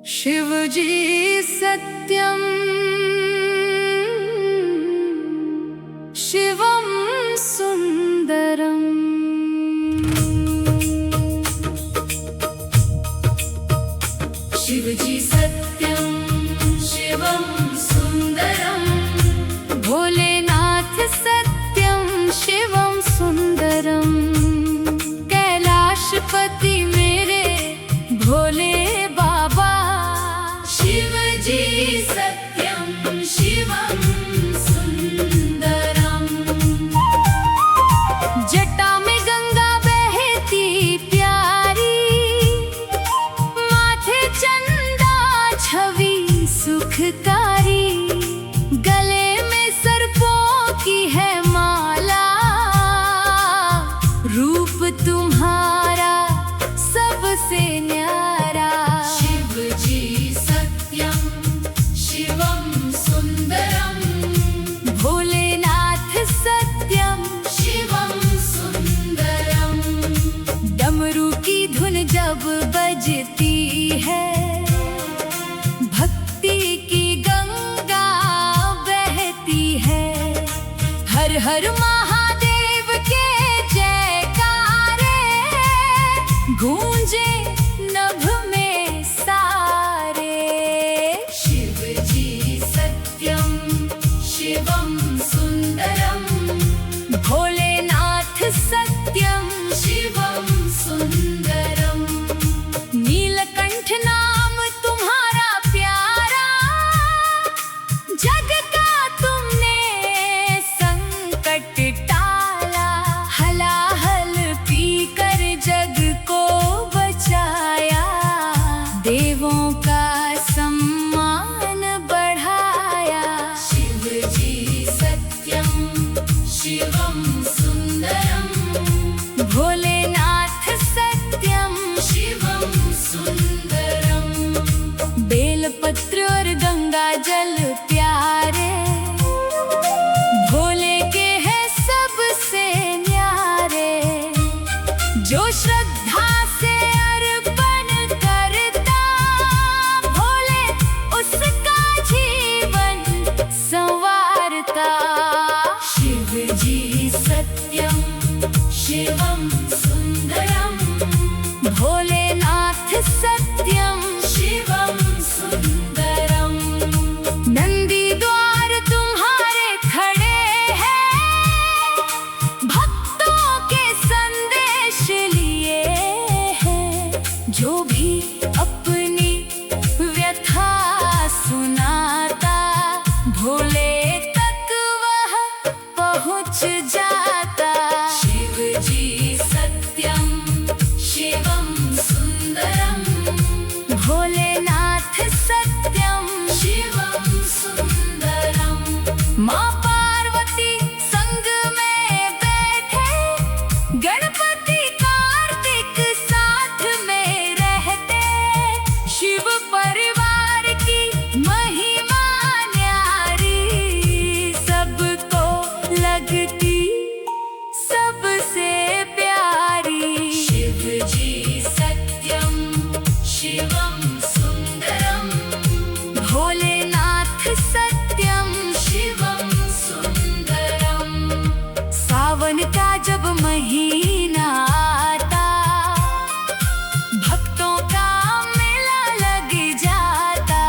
शिवजी सत्यम शिवम सुंदरम। शिवजी सत्यम शिवम सुंदरम। भोलेनाथ सत्यम शिवम सुंदरम। कैलाशपति मेरे भोले बाबा। शिवजी सत्यम शिवम सुंदरम। जटा में गंगा बहती प्यारी, माथे चंदा छवि सुखकारी। गले में सर्पों की है माला, रूप तुम्हारा सबसे न्यारा। शिवजी सत्यम शिवम सुंदरम। भोलेनाथ सत्यम शिवम सुंदरम। डमरू की धुन जब बजती है, भक्ति की गंगा बहती है। हर हर महादेव के जयकारे गूंजे नभ में सारे। शिवजी सत्यम शिवम सुंदरम। भोलेनाथ सत्यम शिवम सुंदरम। नीलकंठ नाम तुम्हारा प्यारा, जग का तुमने संकट टाला। हलाहल पीकर जग को बचाया, देवों का सम्मान बढ़ाया। शिवजी सत्यम शिवम सुंदरम। भोलेनाथ सत्यम शिवम सुंदरम। बेलपत्र और गंगा जल प्यारे, भोले के हैं सबसे न्यारे। जो श्रद्धा से अर्पण करता, भोले उसका जीवन संवारता। शिवजी सत्यम शिवम सुंदरम। भोलेनाथ सत्यम शिवम सुंदरम। नंदी द्वार तुम्हारे खड़े हैं, भक्तों के संदेश लिए हैं। जो भी अपनी व्यथा सुनाता, भोले तक वह पहुँच जाता। शिवजी सत्यम शिवम सुंदरम। भोलेनाथ सत्यम शिवम सुंदरम। माँ पार्वती संग में बैठे, गणपति कार्तिक साथ में रहते। शिव परिवार की महिमा न्यारी, सबको लगती सबसे प्यारी। शिवजी सत्यम शिवम सुंदरम। भोलेनाथ सत्यम शिवम सुंदरम। सावन का जब महीना आता, भक्तों का मेला लग जाता।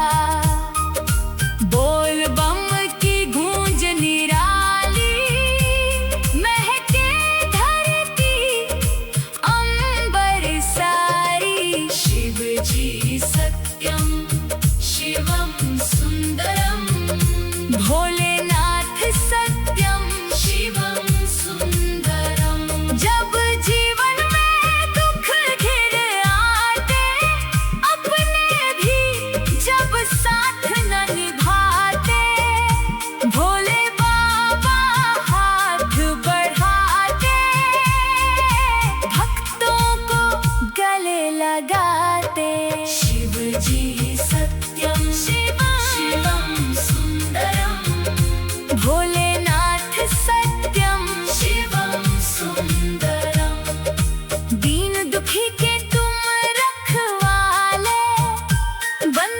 बोल बम की गूंज निराली, महके धरती अंबर सारी। शिवजी सत्यम शिवम सुंदरम। भोलेनाथ सत्यम शिवम सुंदरम। जब जीवन में दुख घिर आते, अपने भी जब साथ न निभाते, भोले बाबा हाथ बढ़ाते। भक्तों को गले लगाते। शिवजी सत्यम शिवम सुंदरम। भोलेनाथ सत्यम शिवम सुंदरम। दीन दुखी के तुम रखवाले, बन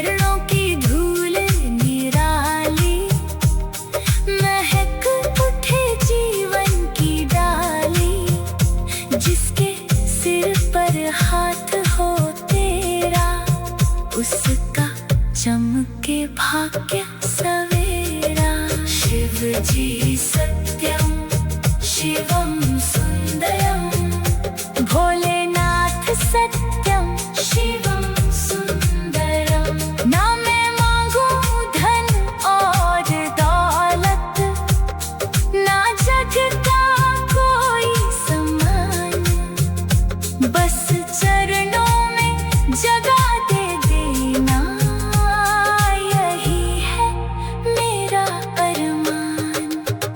चरणों की धूल निराली, महक उठे जीवन की डाली। जिसके सिर पर हाथ हो तेरा, उसका चमके भाग्य सवेरा। शिव जी सत्यम शिवम सुंदरम, भोलेनाथ सत्यम शिवम सुंदरम। ना मैं मांगू धन और दौलत, ना जग का कोई सम्मान, बस चरणों में जगह दे देना, यही है मेरा अरमान।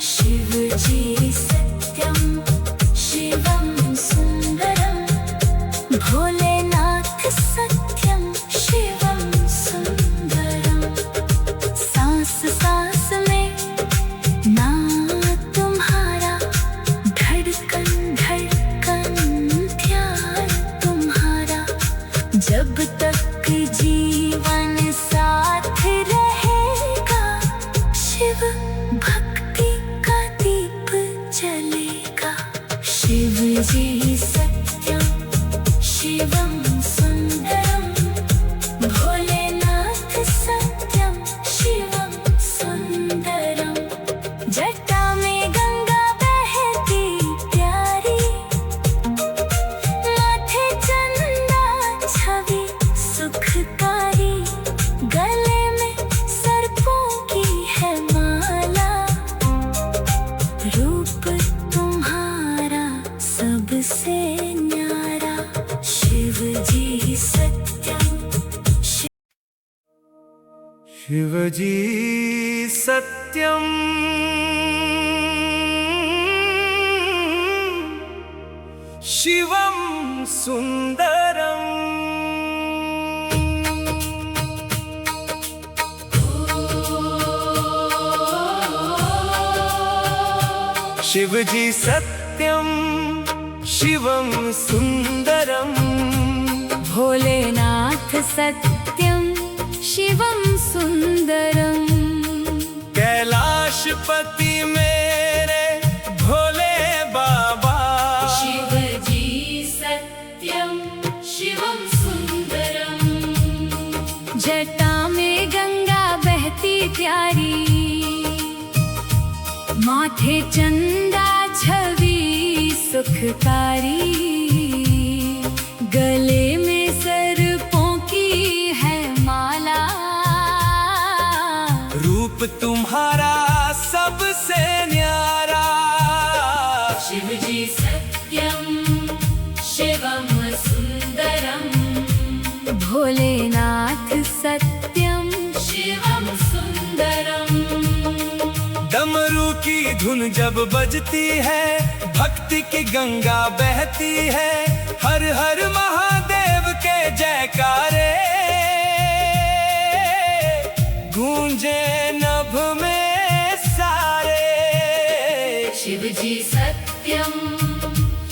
शिव जी सत्यम शिवम सुंदरम, भोलेनाथ सत्यम शिवम सुंदरम। सांस सांस में ना तुम्हारा, धड़कन धड़कन ध्यान तुम्हारा। जब तक जीवन साथ रहेगा, शिव भक्ति का दीप जलेगा। शिव जी सत्यम शिवम सुंदरम, भोलेनाथ सत्यम शिवम सुंदरम। जटा में गंगा बहती प्यारी, माथे चंदा छवि सुखकारी। गले में सर्पों की है माला, रूप तुम्हारा सबसे न्यारा। शिव जी सत्यम शिव जी सत्यम शिवम सुंदरम। शिव जी सत्यम शिवम सुंदरम, भोलेनाथ सत्यम शिवम सुंदरम। कैलाशपति मेरे भोले बाबा, शिव जी सत्यम शिवम सुंदरम। जटा में गंगा बहती प्यारी, माथे चंदा छवि सुखकारी। गले में सर्पों की है माला, रूप तुम्हारा सबसे न्यारा। शिव जी सत्यम शिवम सुंदरम, भोलेनाथ सत्यम शिवम सुंदरम। डमरू की धुन जब बजती है, भक्ति की गंगा बहती है। हर हर महादेव के जयकारे गूंजे नभ में सारे। शिव जी सत्यम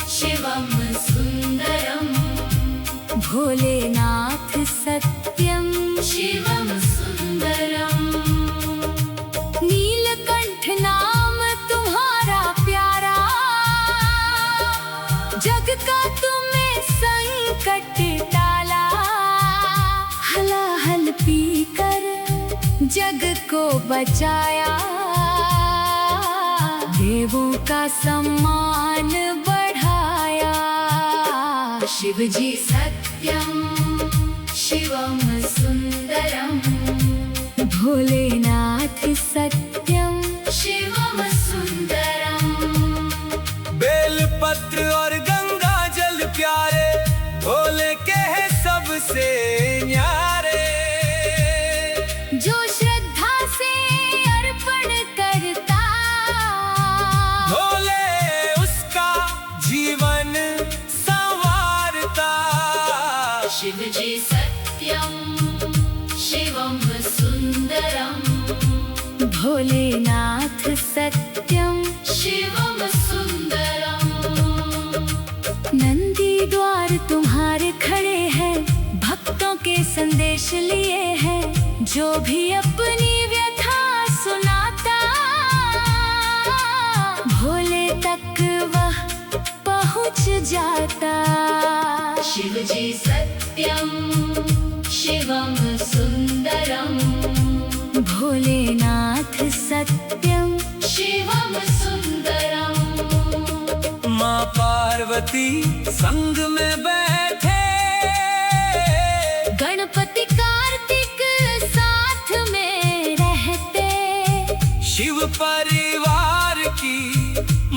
शिवम सुंदरम, भोलेनाथ सत्यम शिवम सुंदरम। नीलकंठ नाम तुम्हारा प्यारा, जग का तुम्हें संकट टाला। हलाहल पीकर जग को बचाया, देवों का सम्मान बढ़ाया। शिव जी सत्यम शिवम सुंदरम, भोलेनाथ सत्यम शिवम सुंदरम। बेलपत्र और गंगा जल प्यारे, भोले के हैं सबसे न्यारे। जो श्रद्धा से अर्पण करता, भोले उसका जीवन संवारता। शिव जी सत्यम शिवम सुंदरम, भोलेनाथ सत्यम शिवम सुंदरम। नंदी द्वार तुम्हारे खड़े हैं, भक्तों के संदेश लिए हैं। जो भी अपनी व्यथा सुनाता, भोले तक वह पहुँच जाता। शिव जी सत्यम शिवम सुंदरम, भोलेनाथ सत्यम शिवम सुंदरम। माँ पार्वती संग में बैठे, गणपति कार्तिक साथ में रहते। शिव परिवार की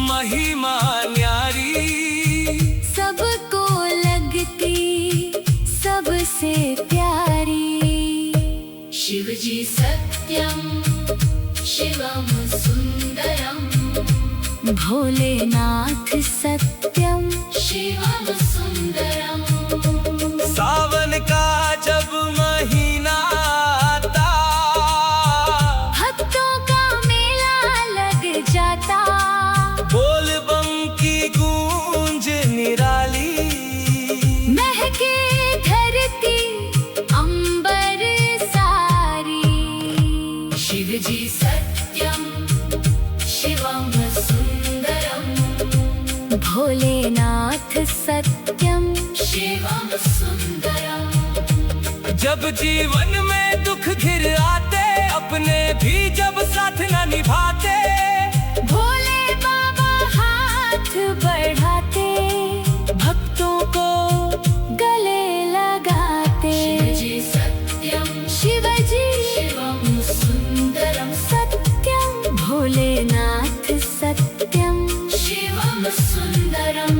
महिमा न्यारी, सबको लगती सबसे प्यारी। शिव जी सत्यम शिवम सुंदरम, भोलेनाथ सत्यम शिवम सुंदरम। सावन का जब महीना आता, भक्तों का मेला लग जाता। बोल बम की गूंज निराली, महके धरती अंबर सारी। शिव जी सत्यम शिवम सुंदरम, भोलेनाथ सत्यम शिवम सुंदरम। जब जीवन में दुख घिर आते, अपने भी जब साथ न निभाते, भोले बाबा हाथ बढ़ाते। भक्तों को गले लगाते। शिव जी सत्यम शिव जी शिवम सुंदरम, सत्यम भोलेनाथ सत्यम शिवम सुंदरम।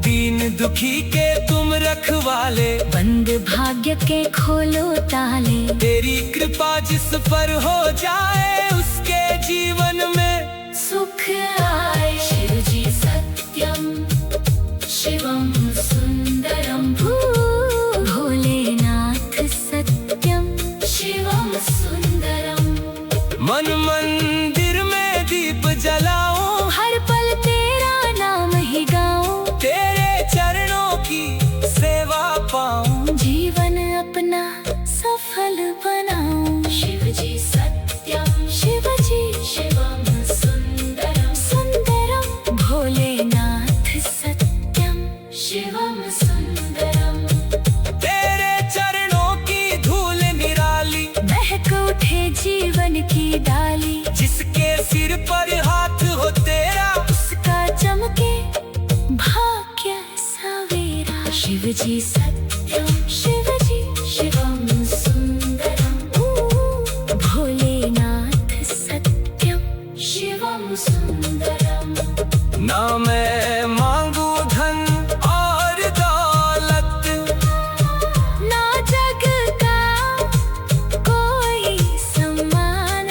दीन दुखी के तुम रखवाले, बंद भाग्य के खोलो ताले। तेरी कृपा जिस पर हो जाए, उसके जीवन में सुख आए। शिव जी सत्यम शिवम सुंदरम, भोलेनाथ सत्यम शिवम सुंदरम। मन मंदिर में दीप जलाऊं, हर पल तेरा नाम ही गाऊं। तेरे चरणों की सेवा पाऊं। जीवन अपना सफल बनाऊं। शिव जी सत्यम शिव जी शिवम सुंदरम, सुंदरम भोलेनाथ सत्यम शिवम सुंदरम। तेरे चरणों की धूल निराली, महक उठे जीवन की डाली। जिसके सिर पर हाथ हो तेरा, उसका चमके भाग्य सवेरा। शिव जी सत्यम शिव जी शिवम सुंदरम, भोलेनाथ सत्यम शिवम सुंदरम। ना मैं मांगू धन और दौलत, ना जग का कोई सम्मान।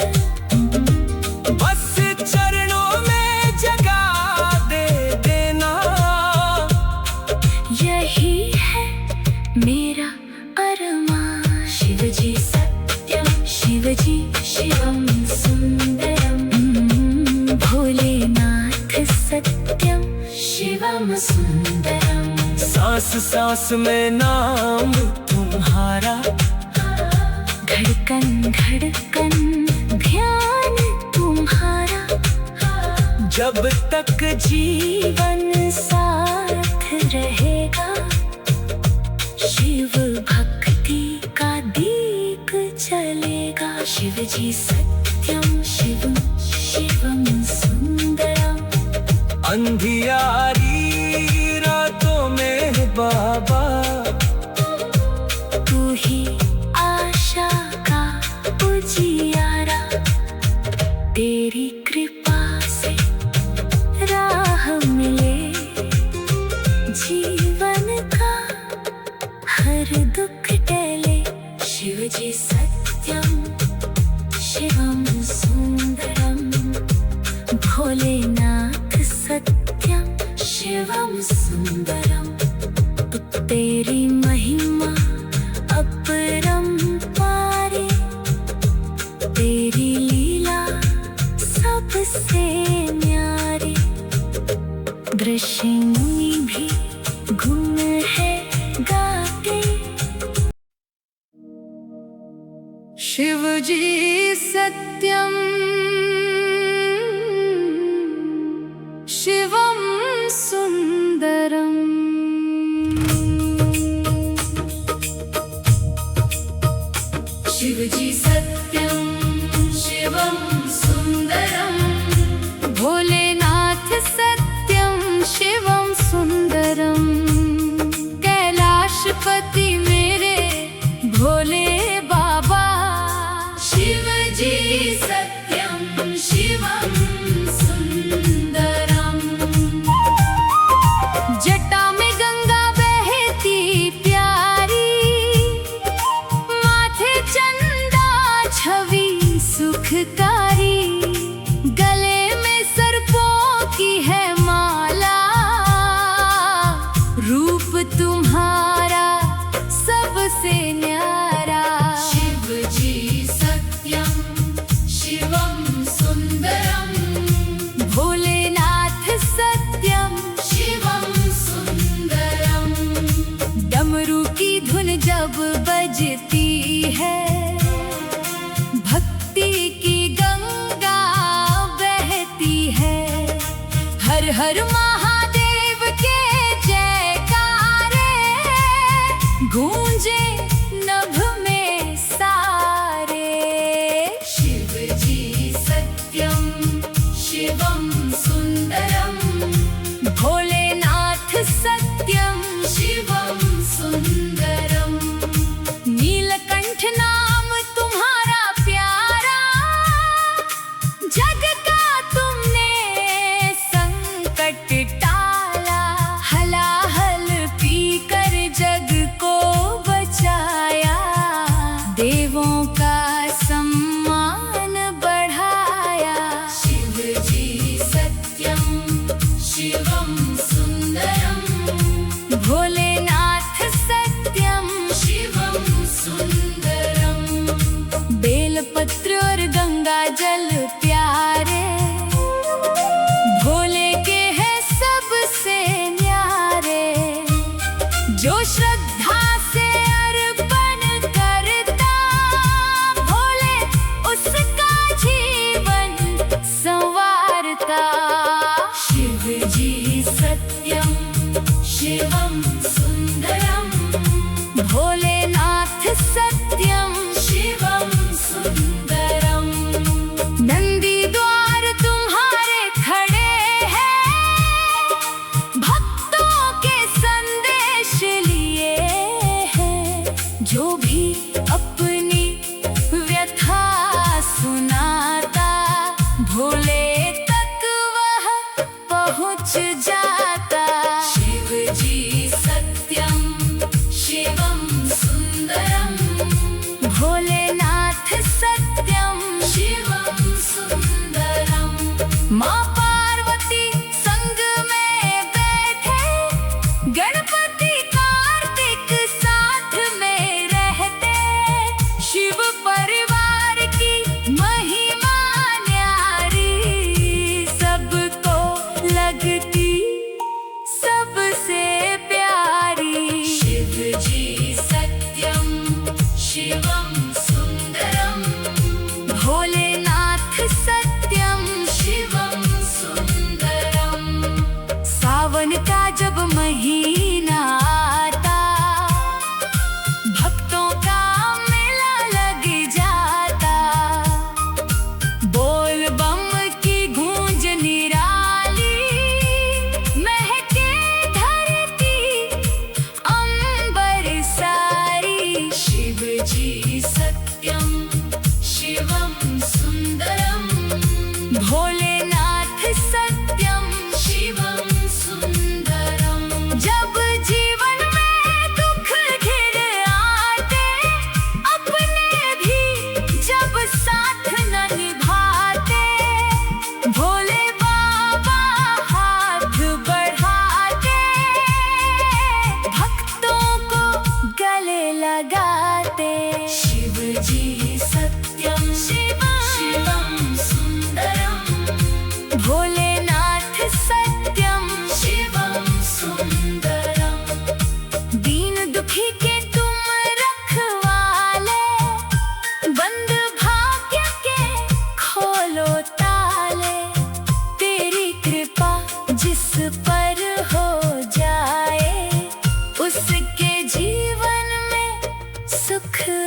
बस चरणों में जगह दे देना। यही है मेरा अरमान। शिव जी सत्यम शिव जी शिवम सुंदरम, भोलेनाथ सत्यम शिवम सुंदरम। सांस सांस में नाम तुम्हारा, धड़कन धड़कन ध्यान तुम्हारा। जब तक जीवन साथ रहेगा, शिव भक्ति का दीप जलेगा। शिव जी सत्यम शिवम शिवम सुंदरम, अंधियारी रातों में बाबा, तू ही आशा का उजियारा। तेरी कृपा से राह मिले, जीवन का हर दुख टले। शिव जी सत्यम शिवम सुंदरम, भोलेनाथ सत्यम शिवम सुंदरम। तेरी महिमा अपरंपारे। तेरी लीला सबसे न्यारी। दृश्यनी भी गुण है गाते। शिव जी सत्यम शिवम सुंदरम। शिव जी सत्यम शिवम सुंदरम। भोलेनाथ सत्यम शिवम सुंदरम। कैलाशपति मेरे भोले बाबा। शिव जी सत्यम शिवम सुंदरम। जटा में गंगा बहती प्यारी, माथे चंदा छवि सुखकारी। गले में सर्पों की है माला, रूप तुम्हारा सबसे न्यारा। शिव जी सत्यम शिवम सुंदरम। भोलेनाथ सत्यम शिवम सुंदरम। डमरू की धुन जब बजती है, भक्ति की गंगा बहती है। हर हर महादेव के जयकारे गूंजे नभ में सारे। शिव जी सत्यम शिवम सुंदरम। भोलेनाथ सत्यम शिवम सुंदरम। नीलकंठ नाम तुम्हारा प्यारा, जग का तुमने संकट टाला। हलाहल पीकर जग को बचाया, देवों का सम्मान बढ़ाया। शिव जी सत्यम शिवम सुंदरम। भोलेनाथ सत्यम शिवम सुंदरम। बेलपत्र और गंगा जल प्यारे, भोले के हैं सबसे न्यारे। जो श्रद्धा से अर्पण करता, भोले उसका जीवन संवारता। शिव जी सत्यम शिवम सुंदरम। भोलेनाथ सत्यम शिवम सुंदरम। नंदी द्वार तुम्हारे खड़े हैं, भक्तों के संदेश लिए हैं। जो भी अपनी व्यथा सुनाता, भोले तक वह पहुँच जाता। शिव जी सत्यम शिवम सुंदरम। भोलेनाथ सत्यम शिवम सुंदरम। माँ पार्वती संग में बैठे, गणपति कार्तिक साथ में रहते। शिव परिवार की महिमा न्यारी, सबको लगती सबसे प्यारी। शिव जी सत्यम शिवम सुंदरम। भोलेनाथ सत्यम शिवम सुंदरम। सावन का जब महीना आता, भक्तों का मेला लग जाता। बोल बम की गूंज निराली, महके धरती अंबर सारी। शिव जी सत्यम शिवम सुंदरम। भोलेनाथ सत्यम शिवम सुंदरम। जब जीवन में दुख घिर आते, अपने भी जब साथ न निभाते, भोले बाबा हाथ बढ़ाते, भक्तों को गले लगाते।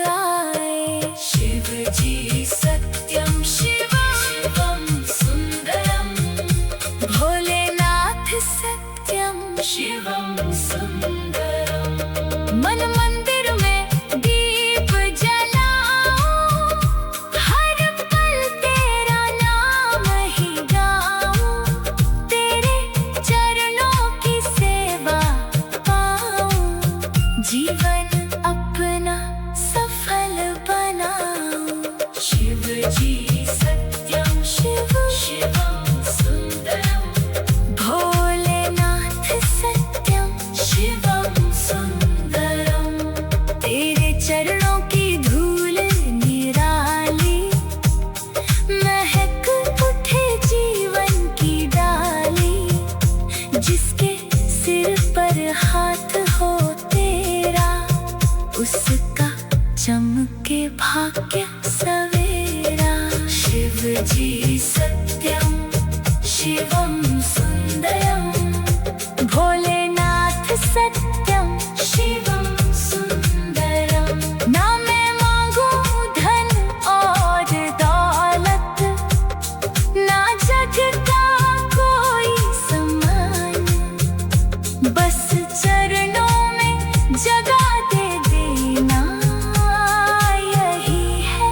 आए। शिव जी सत्यम शिवम सुंदरम भोलेनाथ सत्यम शिवम सुंदरम मन मंदिर में दीप जलाऊं, हर पल तेरा नाम ही गाऊं, तेरे चरणों की सेवा पाऊं, जीवन अपना सफल बनाऊं। शिव जी सत्यम शिवम सुंदरम भोलेनाथ सत्यम शिवम सुंदरम तेरे चरणों की धूल निराली, महक उठे जीवन की डाली, जिसके सिर पर हाथ हो तेरा, उसका चमके भाग्य सवेरा। शिव जी सत्यम शिवम सुंदरम भोलेनाथ सत्यम शिवम सुंदरम ना मैं मांगू धन और दौलत, ना जग का कोई सम्मान, बस चरणों में जगह दे देना, यही है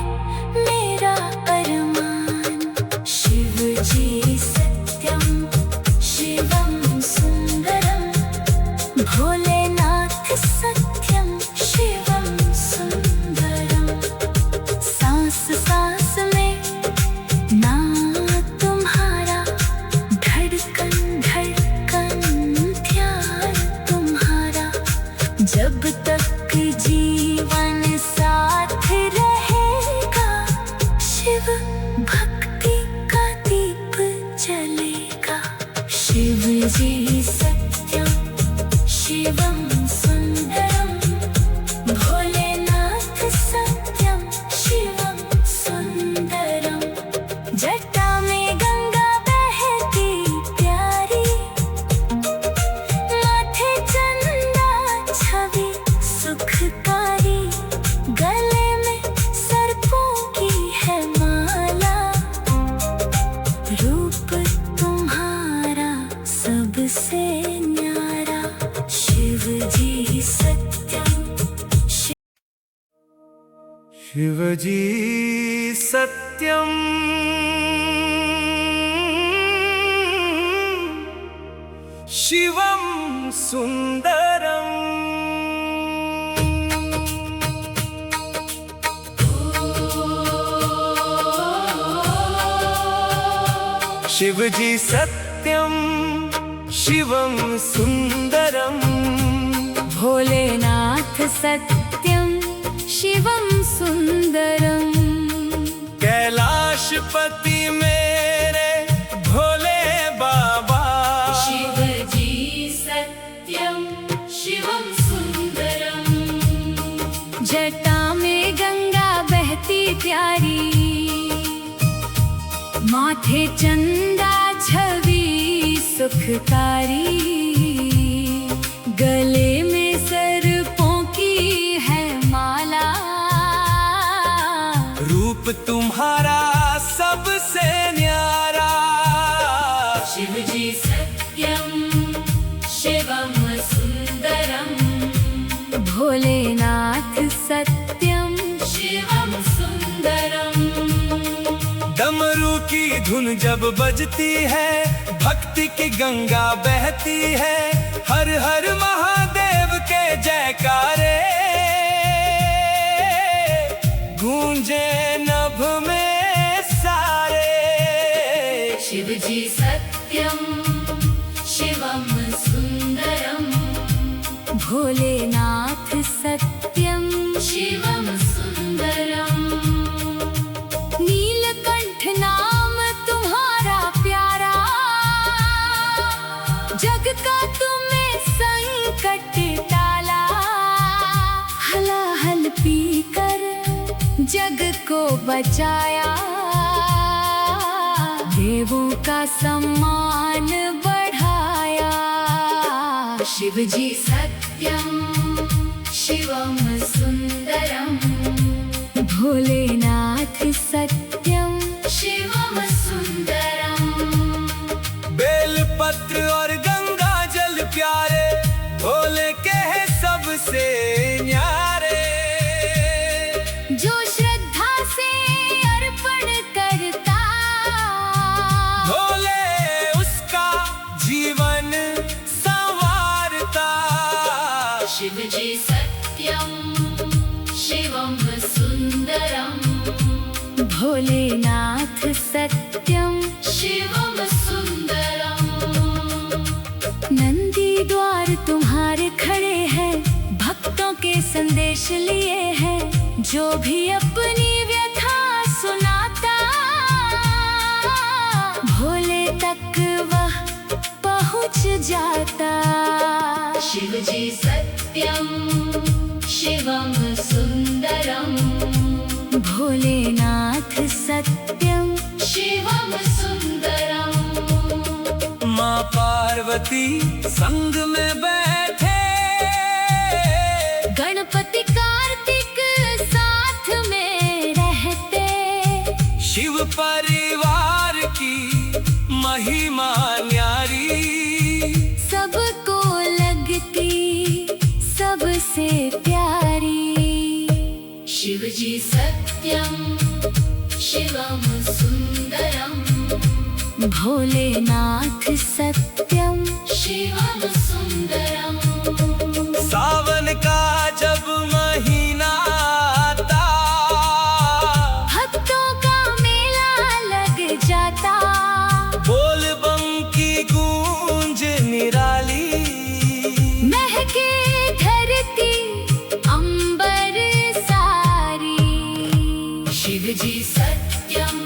मेरा अरमान। शिव जी सत्यम शिवम सुंदरम भोलेनाथ सत्यम शिवम सुंदरम सांस सांस में ना तुम्हारा, धड़कन धड़कन ध्यान तुम्हारा, जब तक जीवन साथ रहेगा, शिव भक्ति का दीप जलेगा। शिव जी सत्यम शिवम सुंदरम भोलेनाथ सत्यम शिवम सुंदरम जटा में गंगा बहती प्यारी, माथे चंदा छवि सुखकारी, गले में सर्पों की है माला, रूप तुम्हारा सबसे न्यारा। शिव जी सत्यम शिव जी सत्यम शिवम सुंदरम शिव जी सत्यम शिवम सुंदरम भोलेनाथ सत्यम शिवम सुंदरम कैलाशपति मेरे भोले बाबा। शिव जी सत्यम शिवम सुंदरम जटा में गंगा बहती प्यारी, माथे चंदा छवि सुखकारी, गले में सर्पों की है माला, रूप तुम्हारा सबसे न्यारा। शिव जी सत्यम शिवम सुंदरम भोलेनाथ सत्यम शिवम सुंदरम डमरू की धुन जब बजती है, भक्ति की गंगा बहती है, हर हर महादेव के जयकारे गूंजे नभ में सारे। शिव जी सत्यम शिवम सुंदरम भोलेनाथ सत्यम शिवम सुंदरम नीलकंठ नाम तुम्हारा प्यारा, जग का तुम्हें संकट टाला, हलाहल पी कर जग को बचाया, देवों का सम्मान बढ़ाया। शिव जी सत्यम शिवम सुंदरम भोलेनाथ सत्यम शिवम सुंदरम बेलपत्र और गंगा जल प्यारे भोले के हैं सबसे न्यारे। जो श्रद्धा से अर्पण करता भोले उसका जीवन संवारता। शिव जी सत्यम शिवम सुंदरम भोलेनाथ सत्यम शिवम सुंदरम नंदी द्वार तुम्हारे खड़े हैं, भक्तों के संदेश लिए हैं। जो भी अपनी व्यथा सुनाता भोले तक वह पहुँच जाता। शिव जी सत्यम शिवम सुंदरम भोलेनाथ सत्यम शिवम सुंदरम माँ पार्वती संग में बैठे गणपति कार्तिक साथ में रहते। शिव परिवार की महिमा न्यारी। सबको लगती सबसे प्यारी। शिव जी सत्यम शिवम सुंदरम भोलेनाथ सत्यम शिवम सुंदरम सावन का जब महीना आता भक्तों का मेला लग जाता। बोल बम की गूंज निराली। महके धरती अंबर सारी। शिव जी सत्यम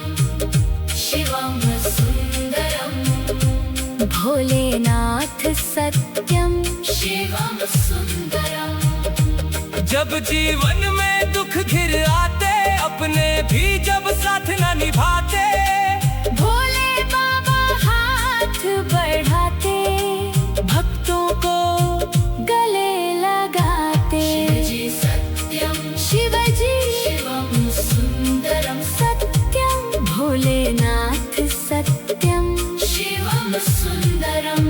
शिवम सुंदरम भोलेनाथ सत्यम शिवम सुंदरम जब जीवन में दुख घिर आते अपने भी जब साथ न निभाते भोले बाबा हाथ बढ़ाते भक्तों को गले लगाते। शिव जी सत्यम शिव जी शिवम सुंदरम सत्यम भोलेनाथ सत्यम शिवम सुंदरम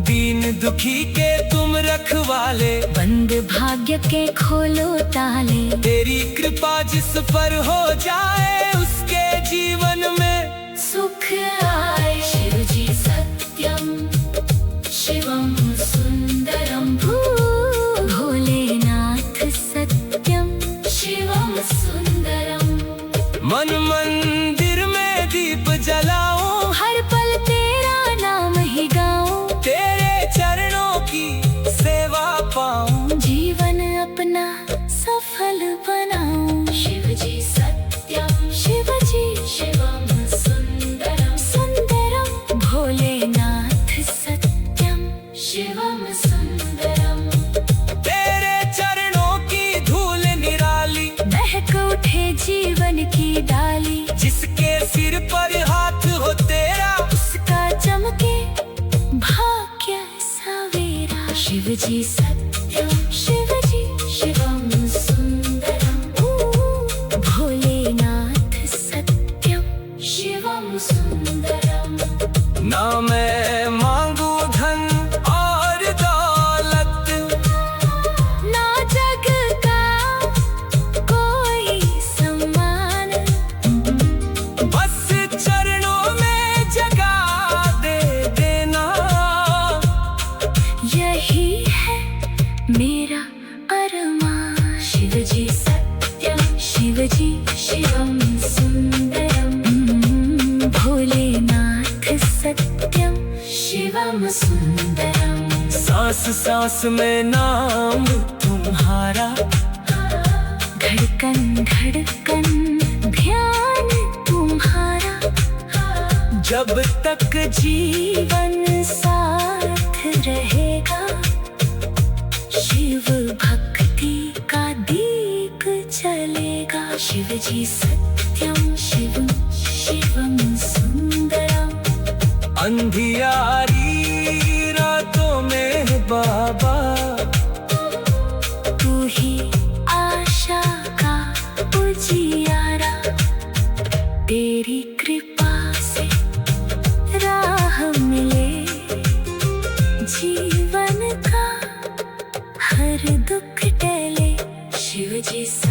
दीन दुखी के तुम रखवाले बंद भाग्य के खोलो ताले। तेरी कृपा जिस पर हो जाए उसके जीवन में सुख आए। शिव जी सत्यम शिवम सुंदरम भोलेनाथ सत्यम शिवम सुंदरम मन मंदिर में दीप जलाऊं हर पल तेरा नाम ही गाऊं। तेरे चरणों की सेवा पाऊं जीवन अपना सफल बनाऊं। शिव जी सत्यम शिव जी शिवम सुंदरम सुंदरम भोलेनाथ सत्यम शिवम सुंदरम तेरे चरणों की धूल निराली। महक उठे जीवन की डाली। जिसके सिर पर हाथ हो तेरा उसका चमके भाग्य सवेरा। शिव जी सत्यम शिव जी शिवम सुंदरम भोलेनाथ सत्यम शिवम सुंदरम ना मैं मांगू धन और दौलत ना जग का कोई सम्मान। बस चरणों में जगा दे देना। यही है मेरा अरमान। शिव जी सत्यम शिव जी शिवम सुंदरम भोलेनाथ सत्यम शिवम सुंदरम सांस सांस में नाम तुम्हारा। धड़कन धड़कन ध्यान तुम्हारा। जब तक जीवन साथ रहेगा शिव भक्ति का दीप जलेगा। शिव जी सत्यम शिव शिवम सुंदरम अंधियारी रातों में बाबा जी सा